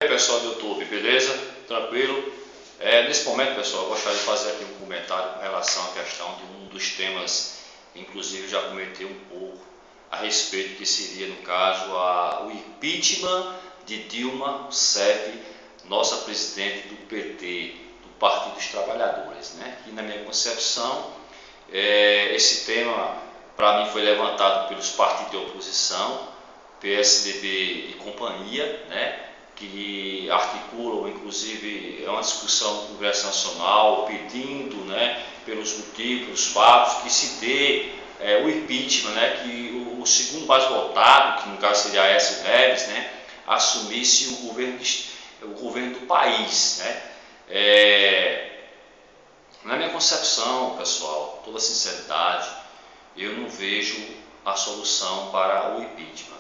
E aí, pessoal do YouTube, beleza? Tranquilo? Nesse momento, pessoal, eu gostaria de fazer aqui um comentário com relação à questão de um dos temas, inclusive já comentei um pouco a respeito que seria, no caso, o impeachment de Dilma Rousseff, nossa presidente do PT, do Partido dos Trabalhadores, né? E na minha concepção, esse tema, para mim, foi levantado pelos partidos de oposição, PSDB e companhia, né? Que articulam, inclusive, uma discussão no Congresso Nacional, pedindo, né, pelos motivos, pelos fatos, que se dê o impeachment, né, que o segundo mais votado, que no caso seria Aécio Neves, né, assumisse o governo do país, né. Na minha concepção, pessoal, toda sinceridade, eu não vejo a solução para o impeachment.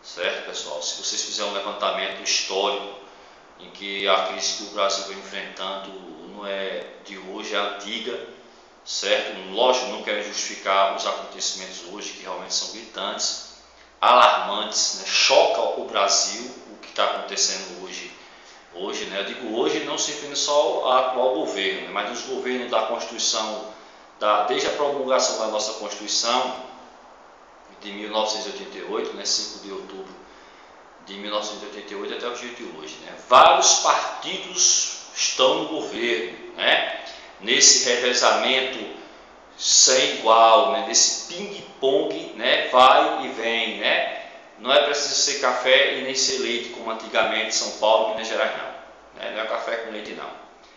Certo, pessoal? Se vocês fizerem um levantamento histórico em que a crise que o Brasil vem enfrentando não é de hoje, é antiga, certo? Lógico, não quero justificar os acontecimentos hoje, que realmente são gritantes, alarmantes, né? Choca o Brasil o que está acontecendo hoje, né? Eu digo hoje, não se refere só ao atual governo, né? Mas dos governos da Constituição, desde a promulgação da nossa Constituição, de 1988, né, 5 de outubro de 1988 até o dia de hoje, né? Vários partidos estão no governo, né? Nesse revezamento sem igual, né? Nesse ping-pong, né? Vai e vem, né? Não é preciso ser café e nem ser leite como antigamente em São Paulo e Minas Gerais, não, né? Não é café com leite, não,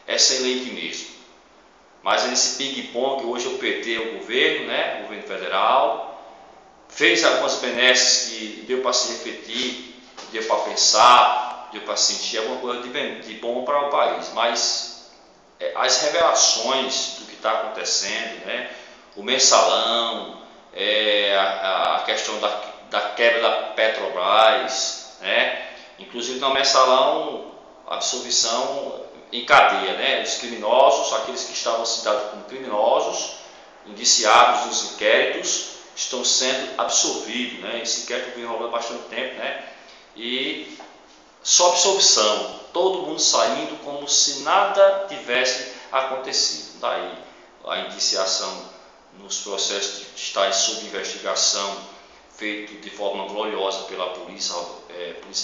é sem leite mesmo. Mas nesse ping-pong, hoje o PT é o governo, né? O governo federal fez algumas benesses que deu para se refletir, deu para pensar, deu para sentir alguma coisa de bom para o país, mas as revelações do que está acontecendo, né? O mensalão, a questão da quebra da Petrobras, né? Inclusive no mensalão, absolvição em cadeia, né? Os criminosos, aqueles que estavam citados como criminosos, indiciados nos inquéritos, estão sendo absorvidos, né? Esse inquérito vem rolando há bastante tempo, né? E só absolvição, todo mundo saindo como se nada tivesse acontecido. Daí a indiciação nos processos de estar sob investigação, feito de forma gloriosa pela Polícia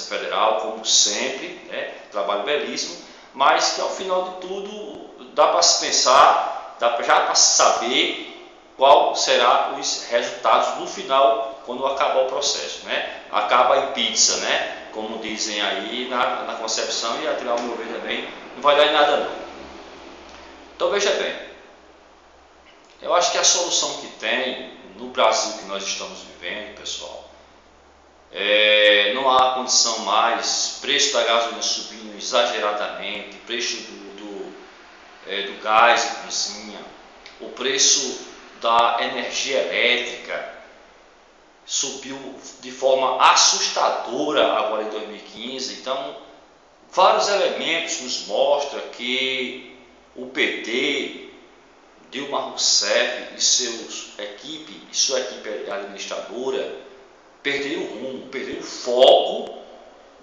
Federal, como sempre, né? Trabalho belíssimo, mas que ao final de tudo dá para se pensar, já para se saber qual será os resultados no final, quando acabar o processo, né? Acaba em pizza, né? Como dizem aí na concepção, e até ao meu ver também, não vai dar em nada não. Então veja bem, eu acho que a solução que tem no Brasil que nós estamos vivendo, pessoal, não há condição mais, preço da gasolina subindo exageradamente, preço do gás de cozinha, o preço da energia elétrica subiu de forma assustadora agora em 2015. Então, vários elementos nos mostram que o PT, Dilma Rousseff e sua equipe administradora perderam o rumo, perderam o foco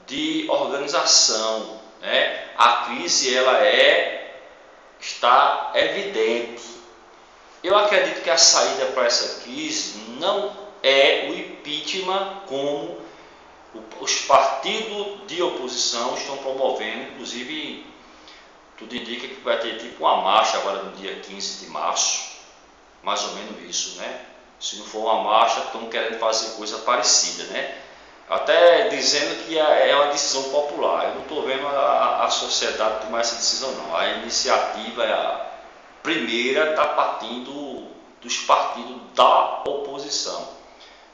de organização, né? A crise está evidente. Eu acredito que a saída para essa crise não é o impeachment, como os partidos de oposição estão promovendo. Inclusive, tudo indica que vai ter tipo uma marcha agora no dia 15 de março, mais ou menos isso, né? Se não for uma marcha, estão querendo fazer coisa parecida, né? Até dizendo que é uma decisão popular. Eu não estou vendo a sociedade tomar essa decisão, não. A iniciativa primeira está partindo dos partidos da oposição,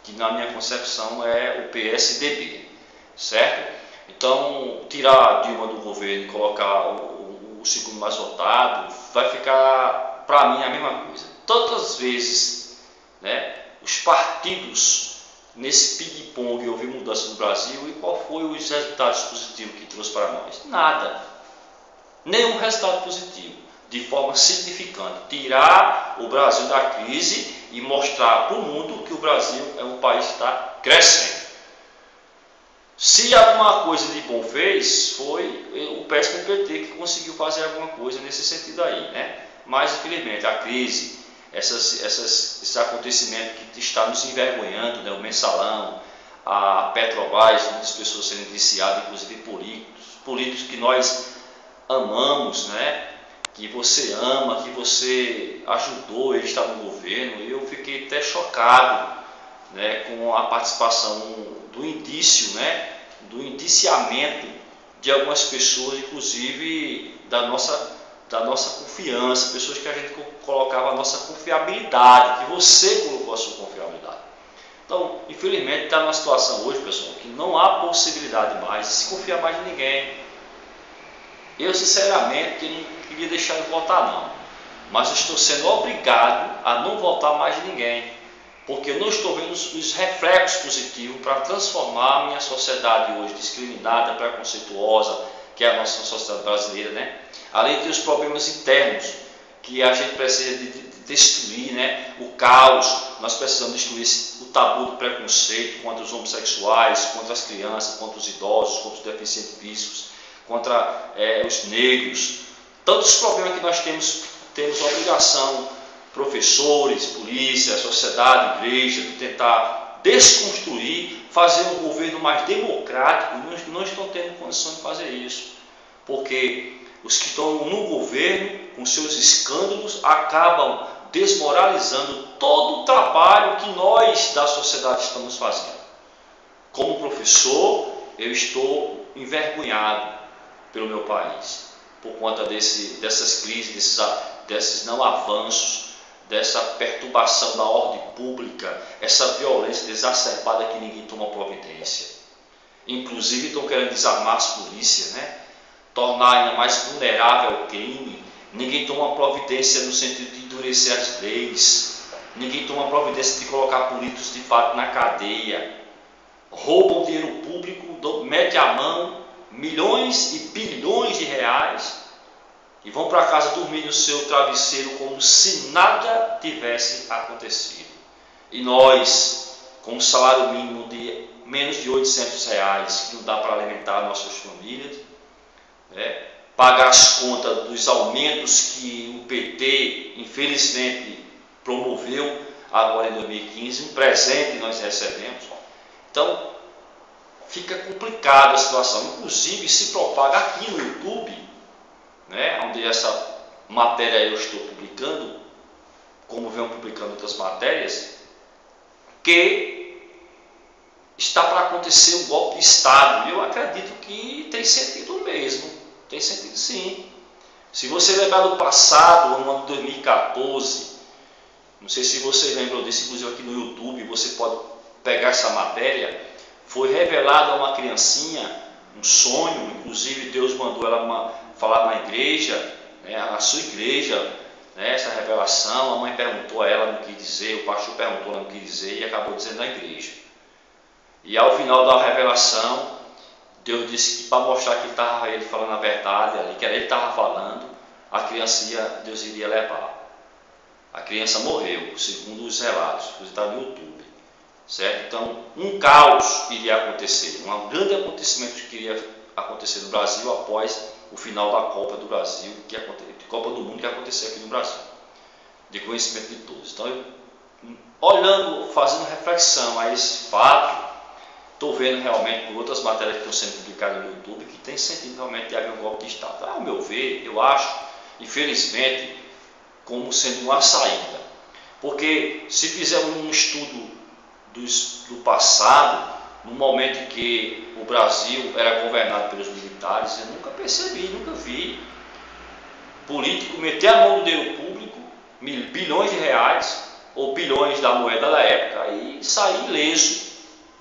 que na minha concepção é o PSDB, certo? Então, tirar a Dilma do governo e colocar o segundo mais votado, vai ficar, para mim, a mesma coisa. Todas as vezes, né, os partidos, nesse ping-pong, houve mudança no Brasil, e qual foi os resultados positivos que trouxe para nós? Nada. Nenhum resultado positivo. De forma significante, tirar o Brasil da crise e mostrar para o mundo que o Brasil é um país que está crescendo. Se alguma coisa de bom fez, foi o péssimo PT que conseguiu fazer alguma coisa nesse sentido aí, né? Mas, infelizmente, a crise, esses acontecimentos que está nos envergonhando, né? O mensalão, a Petrobras, muitas pessoas sendo indiciadas, inclusive políticos que nós amamos, né? Que você ama, que você ajudou, ele está no governo. Eu fiquei até chocado, né, com a participação do indício, né, do indiciamento de algumas pessoas, inclusive da nossa confiança, pessoas que a gente colocava a nossa confiabilidade, que você colocou a sua confiabilidade. Então, infelizmente, está numa situação hoje, pessoal, que não há possibilidade mais de se confiar mais em ninguém. Eu, sinceramente, não queria deixar de votar, não. Mas eu estou sendo obrigado a não votar mais de ninguém. Porque eu não estou vendo os reflexos positivos para transformar a minha sociedade hoje discriminada, preconceituosa, que é a nossa sociedade brasileira, né? Além de os problemas internos, que a gente precisa de destruir, né? O caos, nós precisamos destruir o tabu do preconceito contra os homossexuais, contra as crianças, contra os idosos, contra os deficientes físicos, contra os negros. Tantos problemas que nós temos a obrigação, professores, polícia, sociedade, igreja, de tentar desconstruir, fazer um governo mais democrático. Não estão tendo condição de fazer isso, porque os que estão no governo, com seus escândalos, acabam desmoralizando todo o trabalho que nós da sociedade estamos fazendo. Como professor, eu estou envergonhado pelo meu país, por conta dessas crises, desses não avanços, dessa perturbação da ordem pública, essa violência exacerbada que ninguém toma providência. Inclusive estão querendo desarmar as polícias, né? Tornar ainda mais vulnerável ao crime. Ninguém toma providência no sentido de endurecer as leis. Ninguém toma providência de colocar políticos de fato na cadeia. Roubam dinheiro público, mete a mão, milhões e bilhões de reais, e vão para casa dormir no seu travesseiro como se nada tivesse acontecido. E nós, com um salário mínimo de menos de R$800, que não dá para alimentar nossas famílias, né? Pagar as contas dos aumentos que o PT, infelizmente, promoveu agora em 2015, um presente que nós recebemos. Então, fica complicada a situação. Inclusive, se propaga aqui no YouTube, né, onde essa matéria eu estou publicando, como venho publicando outras matérias, que está para acontecer um golpe de Estado. E eu acredito que tem sentido mesmo. Tem sentido sim. Se você lembrar do passado, no ano de 2014, não sei se você lembra disso, inclusive aqui no YouTube, você pode pegar essa matéria. Foi revelado a uma criancinha um sonho, inclusive Deus mandou ela falar na igreja, né, na sua igreja, né, essa revelação. A mãe perguntou a ela, não quis dizer, o pastor perguntou, ela não quis dizer, e acabou dizendo na igreja. E ao final da revelação, Deus disse que para mostrar que ele falando a verdade ali, que era ele que estava falando, a criança Deus iria levar. A criança morreu, segundo os relatos, que está no YouTube. Certo? Então, um caos iria acontecer, um grande acontecimento que iria acontecer no Brasil após o final da Copa do Brasil, Copa do Mundo que ia acontecer aqui no Brasil, de conhecimento de todos. Então, olhando, fazendo reflexão a esse fato, estou vendo realmente por outras matérias que estão sendo publicadas no YouTube que tem sentido realmente de haver um golpe de Estado. Ao meu ver, eu acho, infelizmente, como sendo uma saída. Porque se fizermos um estudo do passado, no momento em que o Brasil era governado pelos militares, eu nunca percebi, nunca vi político meter a mão no dinheiro público, bilhões de reais, ou bilhões da moeda da época, e sair ileso.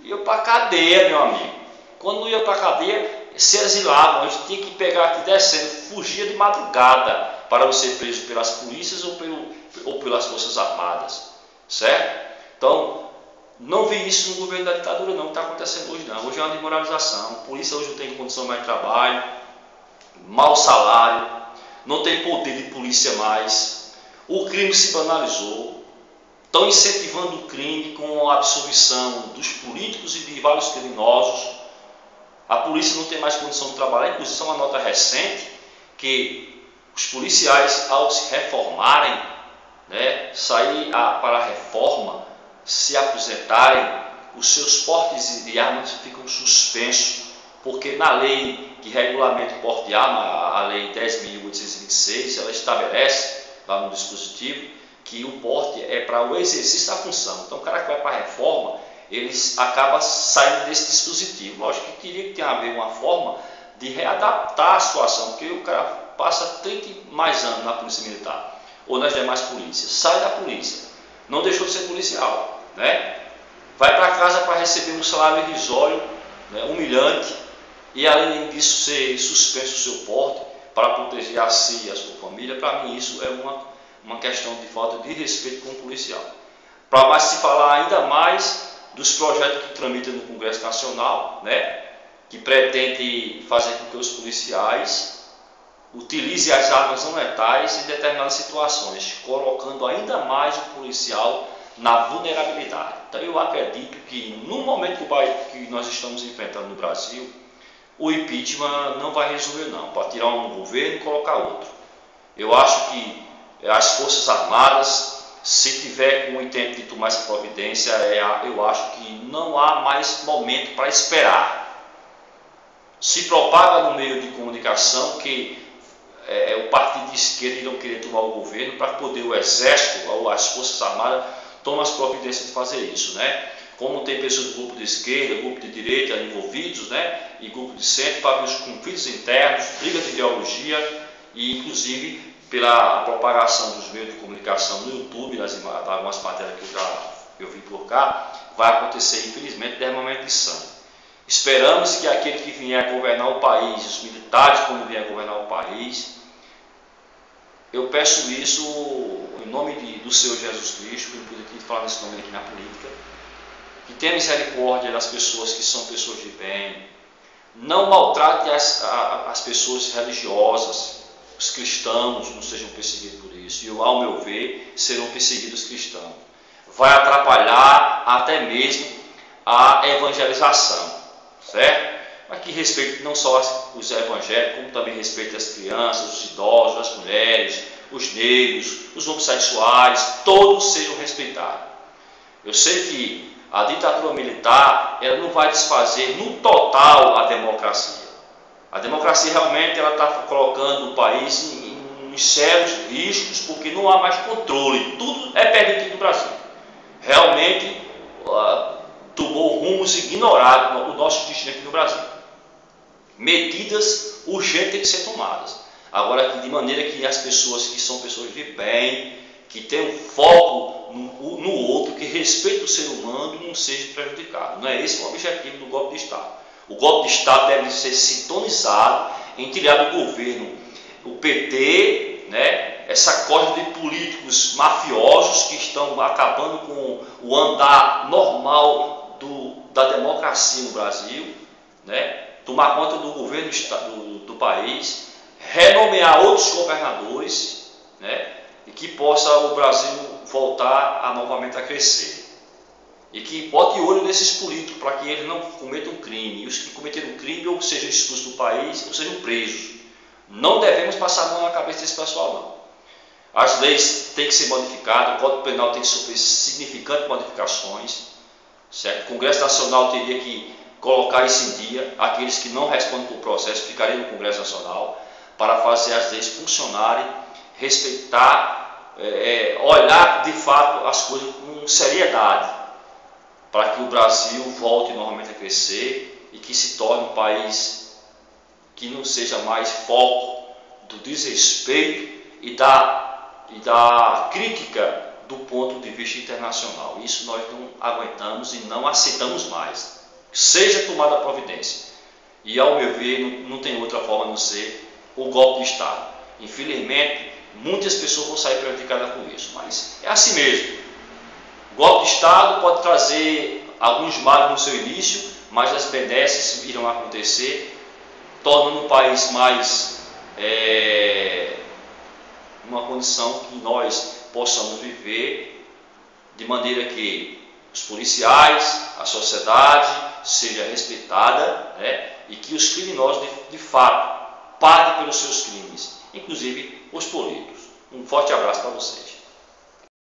Ia para a cadeia, meu amigo. Quando não ia para a cadeia, se exilavam. A gente tinha que pegar aqui descendo, fugia de madrugada para não ser preso pelas polícias ou pelas forças armadas. Certo? Então, não vi isso no governo da ditadura, não, que está acontecendo hoje, não. Hoje é uma desmoralização. A polícia hoje não tem condição mais de trabalho, mau salário, não tem poder de polícia mais. O crime se banalizou. Estão incentivando o crime com a absolvição dos políticos e de vários criminosos. A polícia não tem mais condição de trabalhar, inclusive é uma nota recente que os policiais, ao se reformarem, né, sair para a reforma, se aposentarem, os seus portes de armas ficam suspensos, porque na lei que regulamenta o porte de arma, a lei 10.826, ela estabelece lá no dispositivo que o porte é para o exercício da função. Então o cara que vai para a reforma, ele acaba saindo desse dispositivo. Lógico que teria que ter a ver uma forma de readaptar a situação, porque o cara passa 30 e mais anos na polícia militar, ou nas demais polícias, sai da polícia, não deixou de ser policial, né? Vai para casa para receber um salário irrisório, né, humilhante, e além disso ser suspenso o seu porte para proteger a si e a sua família. Para mim isso é uma questão de falta de respeito com o policial. Para mais se falar ainda mais dos projetos que tramitam no Congresso Nacional, né, que pretende fazer com que os policiais utilizem as armas não letais em determinadas situações, colocando ainda mais o policial na vulnerabilidade. Então eu acredito que no momento que nós estamos enfrentando no Brasil, o impeachment não vai resolver não, para tirar um governo e colocar outro. Eu acho que as Forças Armadas, se tiver com o intento de tomar essa providência, eu acho que não há mais momento para esperar. Se propaga no meio de comunicação que o partido de esquerda irão querer tomar o governo para poder o Exército ou as Forças Armadas tomar as providências de fazer isso, né? Como tem pessoas do grupo de esquerda, grupo de direita envolvidos, né? E grupo de centro, para ver os conflitos internos, brigas de ideologia e inclusive pela propagação dos meios de comunicação no YouTube, algumas matérias que eu vi por cá, vai acontecer infelizmente derramamento de sangue. Esperamos que aquele que vier governar o país, os militares quando vier governar o país, eu peço isso em nome do Senhor Jesus Cristo, que eu pude aqui falar nesse nome aqui na política, que tenha misericórdia das pessoas que são pessoas de bem, não maltrate as pessoas religiosas, os cristãos não sejam perseguidos por isso, e ao meu ver serão perseguidos cristãos. Vai atrapalhar até mesmo a evangelização, certo? Mas que respeite não só os evangélicos, como também respeite as crianças, os idosos, as mulheres, os negros, os homossexuais, todos sejam respeitados. Eu sei que a ditadura militar ela não vai desfazer no total a democracia. A democracia realmente está colocando o país em sérios riscos, porque não há mais controle, tudo é permitido no Brasil. Realmente tomou rumos ignorados o nosso destino aqui no Brasil. Medidas urgentes têm que ser tomadas. Agora, de maneira que as pessoas que são pessoas de bem, que têm um foco no outro, que respeitam o ser humano, não seja prejudicado. Não é esse o objetivo do golpe de Estado. O golpe de Estado deve ser sintonizado em tirar do governo o PT, né, essa corda de políticos mafiosos que estão acabando com o andar normal da democracia no Brasil, né, tomar conta do governo do país, renomear outros governadores, né, e que possa o Brasil voltar novamente a crescer. E que bote olho nesses políticos para que eles não cometam crime. E os que cometeram crime ou sejam expulsos do país ou sejam presos. Não devemos passar a mão na cabeça desse pessoal, não. As leis têm que ser modificadas, o Código Penal tem que sofrer significantes modificações, certo? O Congresso Nacional teria que colocar isso em dia. Aqueles que não respondem por processo ficariam no Congresso Nacional para fazer as leis funcionarem, respeitar, olhar de fato as coisas com seriedade, para que o Brasil volte novamente a crescer e que se torne um país que não seja mais foco do desrespeito e da crítica do ponto de vista internacional. Isso nós não aguentamos e não aceitamos mais. Seja tomada a providência. E ao meu ver, não tem outra forma a não ser o golpe de Estado. Infelizmente, muitas pessoas vão sair prejudicadas com isso, mas é assim mesmo. O golpe de Estado pode trazer alguns males no seu início, mas as benesses irão acontecer, tornando o país mais uma condição que nós possamos viver de maneira que os policiais, a sociedade seja respeitada, né, e que os criminosos de fato paguem pelos seus crimes, inclusive os políticos. Um forte abraço para vocês.